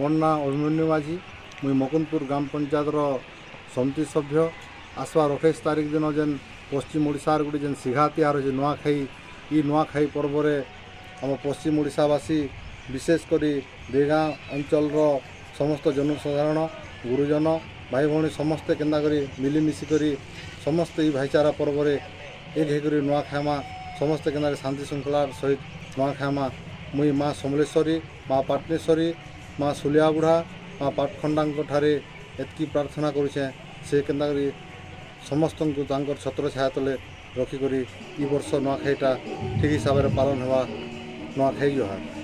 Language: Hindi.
मोर ना अभिमन्यु माझी मुई मुकुंदपुर ग्राम पंचायत समिति सभ्य आसबार 28 तारीख दिन जेन पश्चिम ओडिशार गोटे जेन सिघा तिहार होचे नुआखाई ई नुआखाई पर्व आम पश्चिम ओडिशावासी विशेषकर देगाँ अंचल समस्त जनसाधारण गुरुजन भाई भौणी समस्ते केन्दा करी मिलिमिशिक समस्ते ई भाईचारा पर्व एक होकर नुआ खाइमा समस्ते केन्दा शांति श्रृंखलार सहित नुआ खाइमा मुई माँ समलेश्वरी माँ पाटनेश्वरी माँ सुलिया बुढ़ा माँ पाटखंडा ठारे एतकी प्रार्थना करुचे से केन्दा करी समस्त को छत्र छाया तले रखिक ई वर्ष नुआखाईटा ठीक हिसाब से पालन हवा नुआखाई जुहार।